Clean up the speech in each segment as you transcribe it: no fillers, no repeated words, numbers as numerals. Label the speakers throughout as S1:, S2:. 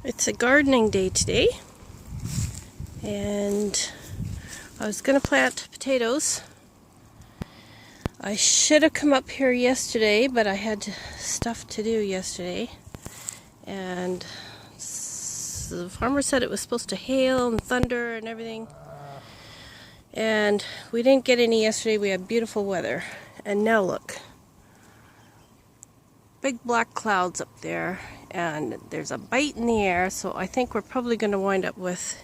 S1: It's a gardening day today, and I was going to plant potatoes. I should have come up here yesterday, but I had stuff to do yesterday, and the farmer said it was supposed to hail and thunder and everything, and we didn't get any yesterday. We had beautiful weather, and now look, big black clouds up there, and there's a bite in the air, so I think we're probably going to wind up with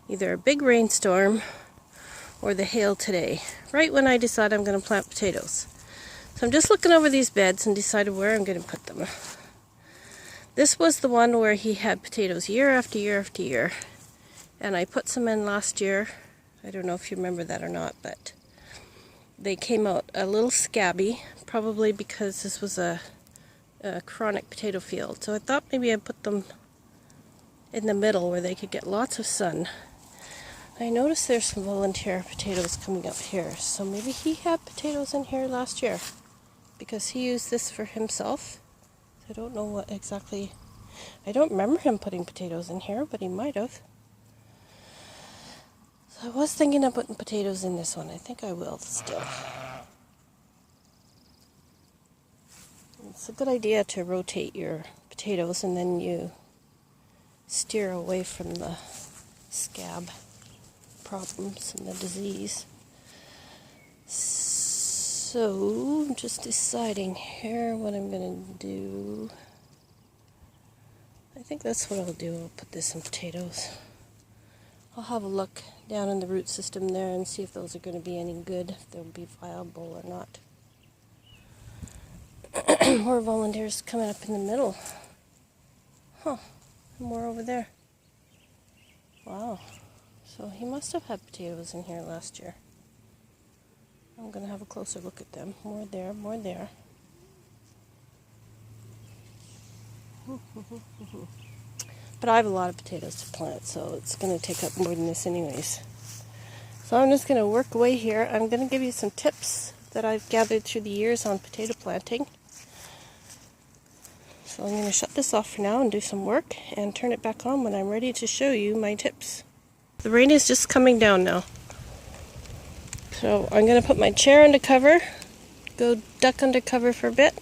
S1: either a big rainstorm or the hail today, right when I decide I'm going to plant potatoes. So I'm just looking over these beds and decided where I'm going to put them. This was the one where he had potatoes year after year after year, and I put some in last year. I don't know if you remember that or not, but they came out a little scabby, probably because this was a chronic potato field. So I thought maybe I'd put them in the middle where they could get lots of sun. I noticed there's some volunteer potatoes coming up here, so maybe he had potatoes in here last year because he used this for himself. I don't know what exactly. I don't remember him putting potatoes in here, but he might have. So I was thinking of putting potatoes in this one. I think I will still. It's a good idea to rotate your potatoes, and then you steer away from the scab problems and the disease. So I'm just deciding here what I'm going to do. I think that's what I'll do. I'll put this in potatoes. I'll have a look down in the root system there and see if those are going to be any good, if they'll be viable or not. More volunteers coming up in the middle. Huh, more over there. Wow, so he must have had potatoes in here last year. I'm going to have a closer look at them. More there, more there. But I have a lot of potatoes to plant, so it's going to take up more than this anyways. So I'm just going to work away here. I'm going to give you some tips that I've gathered through the years on potato planting. So I'm going to shut this off for now and do some work and turn it back on when I'm ready to show you my tips. The rain is just coming down now. So I'm going to put my chair under cover, go duck under cover for a bit,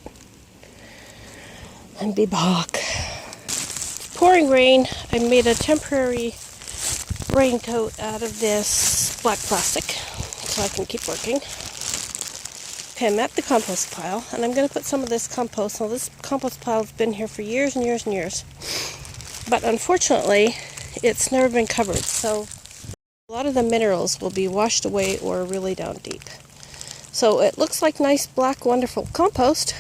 S1: and be back. It's pouring rain. I made a temporary raincoat out of this black plastic so I can keep working. Okay, I'm at the compost pile, and I'm going to put some of this compost. Now, this compost pile has been here for years and years and years, but unfortunately, it's never been covered, so a lot of the minerals will be washed away or really down deep. So it looks like nice, black, wonderful compost,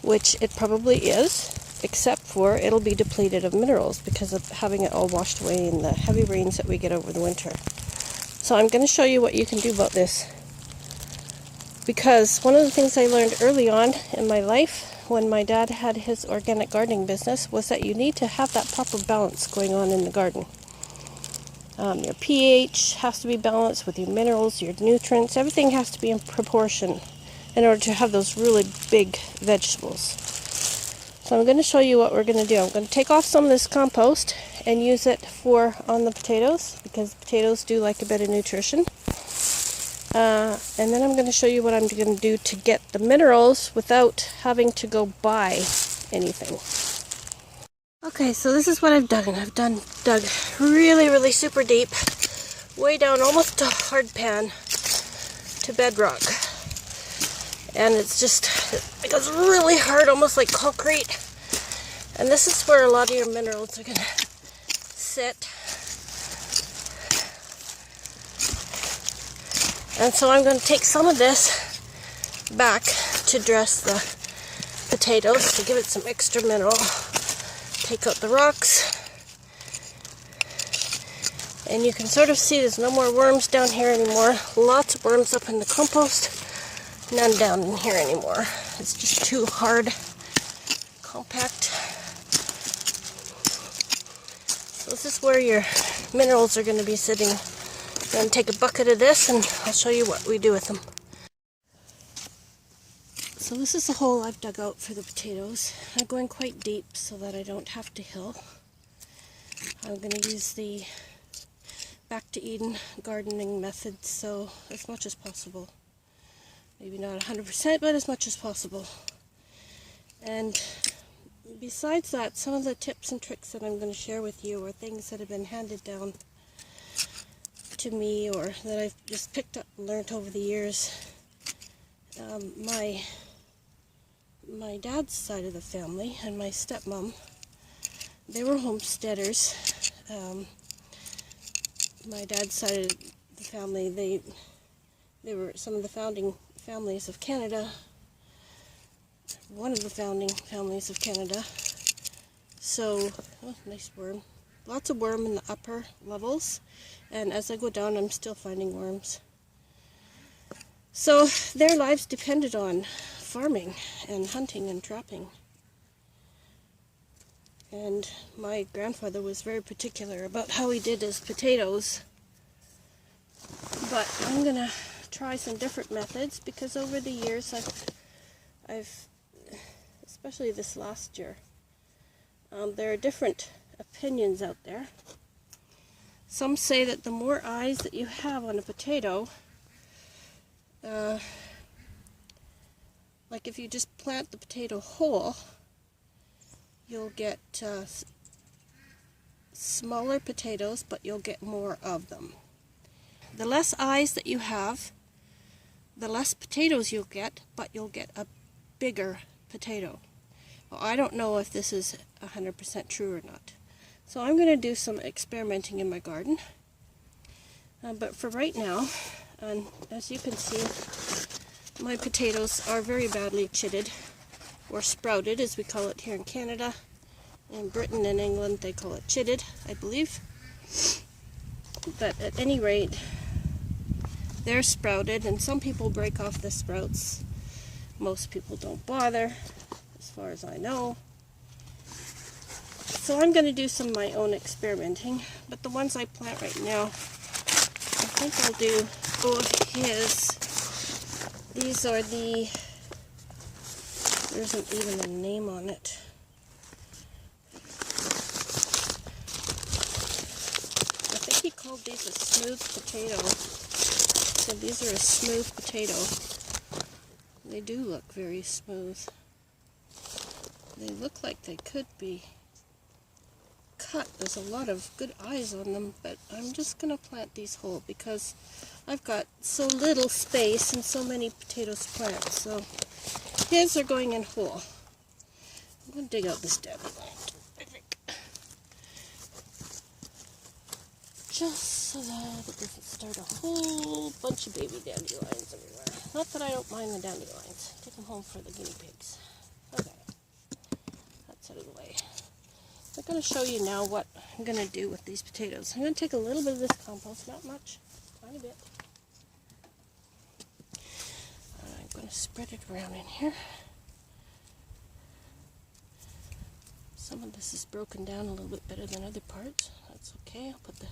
S1: which it probably is, except for it'll be depleted of minerals because of having it all washed away in the heavy rains that we get over the winter. So I'm going to show you what you can do about this. Because one of the things I learned early on in my life when my dad had his organic gardening business was that you need to have that proper balance going on in the garden. Your pH has to be balanced with your minerals, your nutrients. Everything has to be in proportion in order to have those really big vegetables. So I'm going to show you what we're going to do. I'm going to take off some of this compost and use it on the potatoes because potatoes do like a bit of nutrition. And then I'm going to show you what I'm going to do to get the minerals without having to go buy anything. Okay, so this is what I've done. I've dug really, really super deep, way down almost to hard pan, to bedrock. And it's just, it goes really hard, almost like concrete. And this is where a lot of your minerals are going to sit. And so I'm going to take some of this back to dress the potatoes to give it some extra mineral. Take out the rocks. And you can sort of see there's no more worms down here anymore. Lots of worms up in the compost. None down in here anymore. It's just too hard, compact. So this is where your minerals are going to be sitting. I'm going to take a bucket of this and I'll show you what we do with them. So this is the hole I've dug out for the potatoes. I'm going quite deep so that I don't have to hill. I'm going to use the back to Eden gardening method, so as much as possible. Maybe not 100%, but as much as possible. And besides that, some of the tips and tricks that I'm going to share with you are things that have been handed down to me or that I've just picked up and learned over the years. My dad's side of the family and my stepmom, they were homesteaders. My dad's side of the family, they were some of the founding families of Canada, one of the founding families of Canada. So, oh, nice worm. Lots of worm in the upper levels, and as I go down I'm still finding worms. So their lives depended on farming and hunting and trapping. And my grandfather was very particular about how he did his potatoes. But I'm going to try some different methods because over the years I've especially this last year, there are different opinions out there. Some say that the more eyes that you have on a potato, like if you just plant the potato whole, you'll get smaller potatoes, but you'll get more of them. The less eyes that you have, the less potatoes you'll get, but you'll get a bigger potato. Well, I don't know if this is 100% true or not. So I'm going to do some experimenting in my garden. But for right now, and as you can see, my potatoes are very badly chitted, or sprouted as we call it here in Canada. In Britain and England they call it chitted, I believe. But at any rate, they're sprouted, and some people break off the sprouts. Most people don't bother, as far as I know. So I'm going to do some of my own experimenting, but the ones I plant right now, I think I'll do his. These are the, there isn't even a name on it. I think he called these a smooth potato. So these are a smooth potato. They do look very smooth. They look like they could be cut. There's a lot of good eyes on them, but I'm just going to plant these whole because I've got so little space and so many potatoes to plant. So his are going in whole. I'm going to dig out this dandelion, I think. Just so that it doesn't start a whole bunch of baby dandelions everywhere. Not that I don't mind the dandelions. Take them home for the guinea pigs. Okay. That's out of the way. I'm going to show you now what I'm going to do with these potatoes. I'm going to take a little bit of this compost, not much, tiny bit. I'm going to spread it around in here. Some of this is broken down a little bit better than other parts. That's okay. I'll put the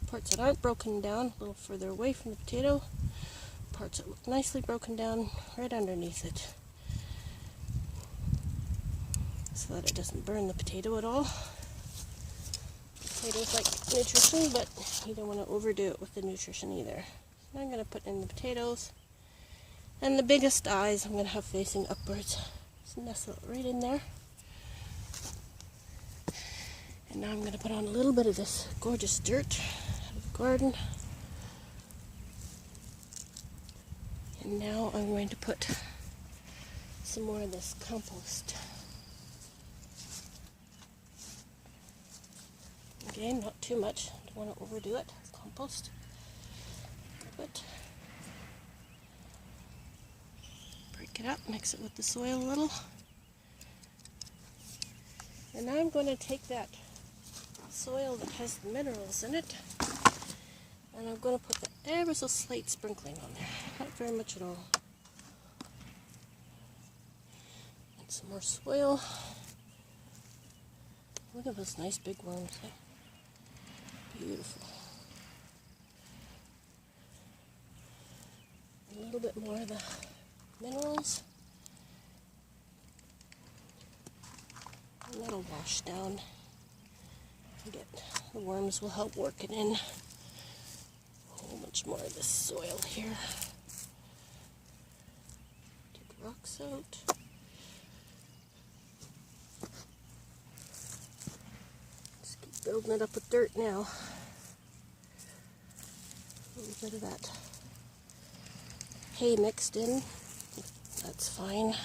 S1: parts that aren't broken down a little further away from the potato. Parts that look nicely broken down right underneath it, so that it doesn't burn the potato at all. Potatoes like nutrition, but you don't want to overdo it with the nutrition either. So I'm going to put in the potatoes, and the biggest eyes I'm going to have facing upwards. Just nestle it right in there. And now I'm going to put on a little bit of this gorgeous dirt out of the garden. And now I'm going to put some more of this compost. Again, not too much. Don't want to overdo it. Compost. But break it up, mix it with the soil a little. And now I'm going to take that soil that has the minerals in it, and I'm going to put the ever so slight sprinkling on there. Not very much at all. And some more soil. Look at those nice big worms. Eh? Beautiful. A little bit more of the minerals. And that'll wash down. The worms will help work it in. A whole bunch more of this soil here. Take rocks out. Just keep building it up with dirt now. A little bit of that hay mixed in. That's fine.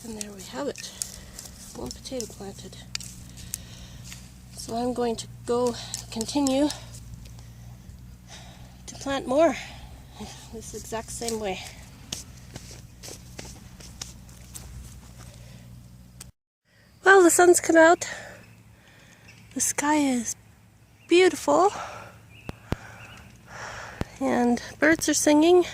S1: And there we have it. One potato planted. So I'm going to go continue to plant more this exact same way. Well, the sun's come out. The sky is beautiful. And birds are singing.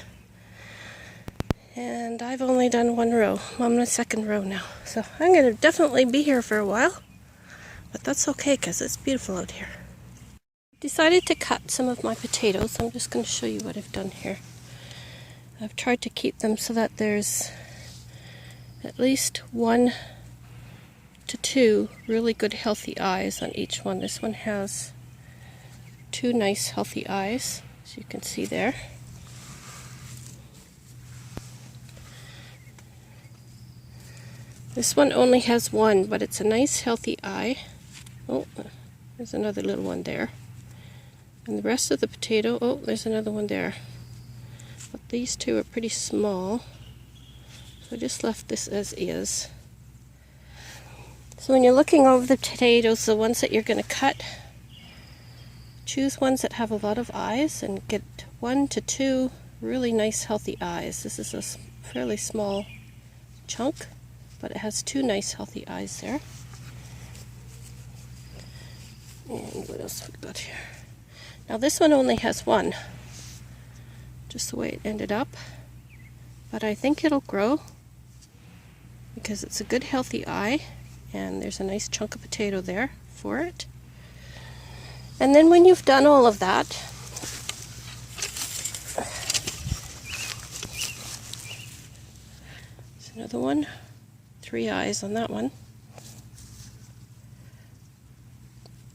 S1: And I've only done one row. I'm on the second row now. So I'm going to definitely be here for a while. But that's okay because it's beautiful out here. Decided to cut some of my potatoes. I'm just going to show you what I've done here. I've tried to keep them so that there's at least 1 to 2 really good healthy eyes on each one. This one has 2 nice healthy eyes, as you can see there. This one only has 1, but it's a nice healthy eye. Oh, there's another little one there. And the rest of the potato, oh, there's another one there. But these 2 are pretty small. So I just left this as is. So when you're looking over the potatoes, the ones that you're going to cut, choose ones that have a lot of eyes and get 1 to 2 really nice healthy eyes. This is a fairly small chunk, but it has 2 nice healthy eyes there. And what else have we got here? Now this one only has 1, just the way it ended up, but I think it'll grow because it's a good healthy eye and there's a nice chunk of potato there for it. And then when you've done all of that, there's another one. 3 eyes on that one.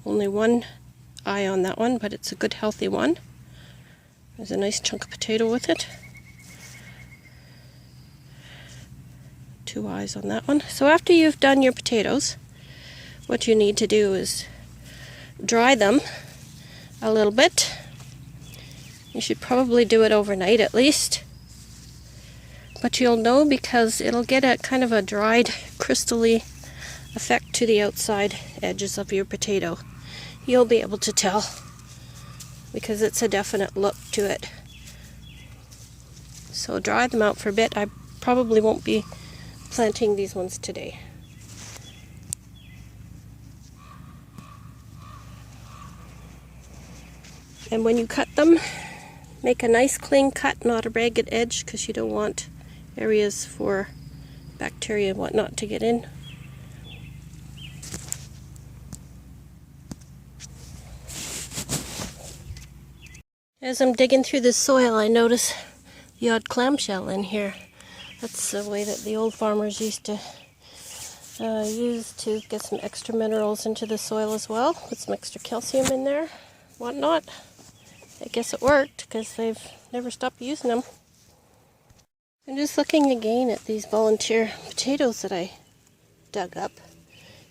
S1: Only 1 eye on that one, but it's a good healthy one. There's a nice chunk of potato with it. 2 eyes on that one. So after you've done your potatoes, what you need to do is dry them a little bit. You should probably do it overnight at least. But you'll know because it'll get a kind of a dried, crystally effect to the outside edges of your potato. You'll be able to tell because it's a definite look to it. So dry them out for a bit. I probably won't be planting these ones today. And when you cut them, make a nice clean cut, not a ragged edge, because you don't want areas for bacteria and whatnot to get in. As I'm digging through the soil, I notice the odd clamshell in here. That's the way that the old farmers used to use to get some extra minerals into the soil as well. Put some extra calcium in there, whatnot. I guess it worked because they've never stopped using them. I'm just looking again at these volunteer potatoes that I dug up.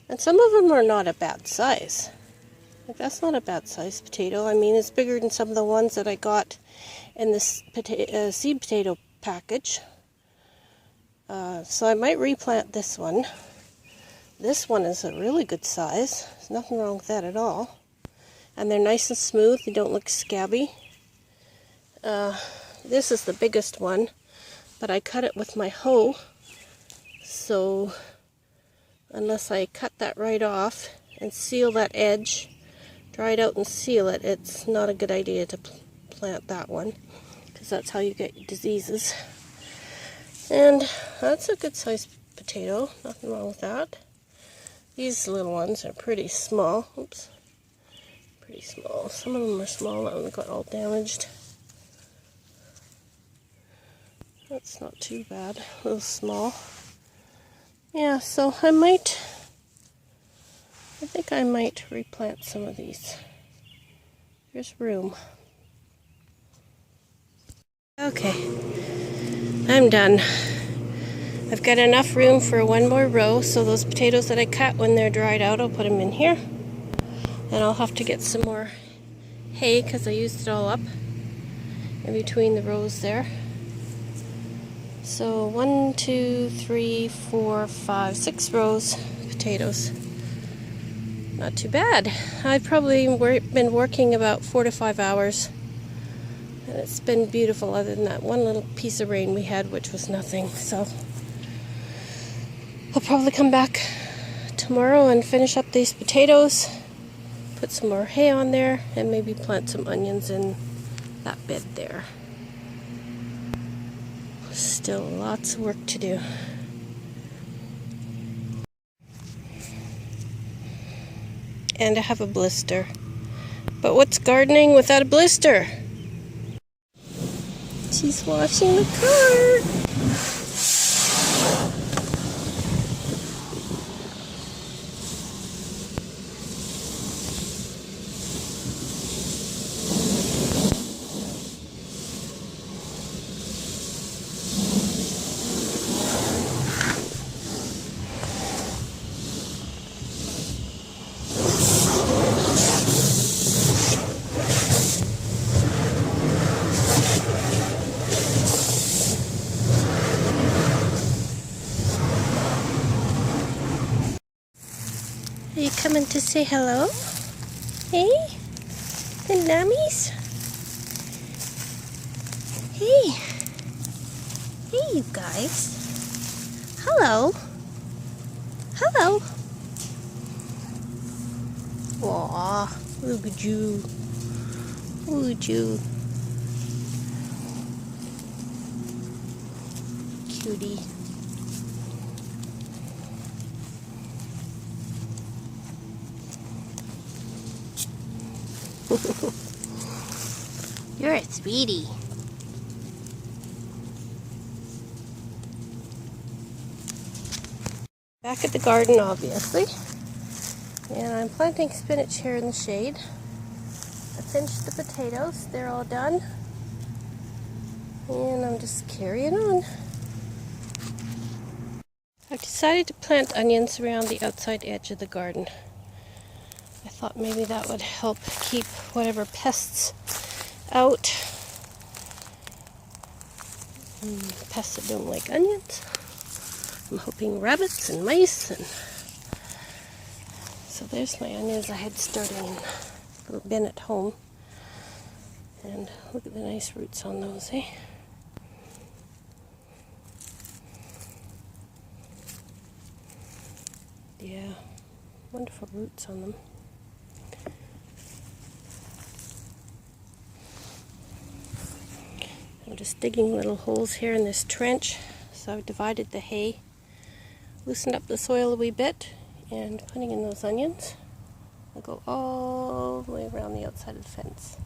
S1: And some of them are not a bad size. Like, that's not a bad size potato. I mean, it's bigger than some of the ones that I got in this seed potato package. So I might replant this one. This one is a really good size. There's nothing wrong with that at all. And they're nice and smooth. They don't look scabby. This is the biggest one, but I cut it with my hoe. So unless I cut that right off and seal that edge, dry it out and seal it, it's not a good idea to plant that one, because that's how you get diseases. And that's a good sized potato, nothing wrong with that. These little ones are pretty small. Oops, pretty small. Some of them are small, that one got all damaged. That's not too bad, a little small. Yeah, so I think I might replant some of these. There's room. Okay, I'm done. I've got enough room for one more row, so those potatoes that I cut, when they're dried out, I'll put them in here. And I'll have to get some more hay because I used it all up in between the rows there. So 1, 2, 3, 4, 5, 6 rows of potatoes. Not too bad. I've probably been working about 4 to 5 hours. And it's been beautiful other than that one little piece of rain we had, which was nothing. So I'll probably come back tomorrow and finish up these potatoes, put some more hay on there, and maybe plant some onions in that bed there. Still lots of work to do. And I have a blister. But what's gardening without a blister? She's washing the car. Are you coming to say hello? Hey? The nummies? Hey. Hey, you guys. Hello. Hello. Aw, look at you. Look at you. Cutie. You're a sweetie. Back at the garden, obviously. And I'm planting spinach here in the shade. I finished the potatoes, they're all done. And I'm just carrying on. I've decided to plant onions around the outside edge of the garden. I thought maybe that would help keep whatever pests out. Pests that don't like onions. I'm hoping rabbits and mice. And so there's my onions I had starting in a little bin at home. And look at the nice roots on those, eh? Yeah, wonderful roots on them. I'm just digging little holes here in this trench. So I've divided the hay, loosened up the soil a wee bit, and putting in those onions. I'll go all the way around the outside of the fence.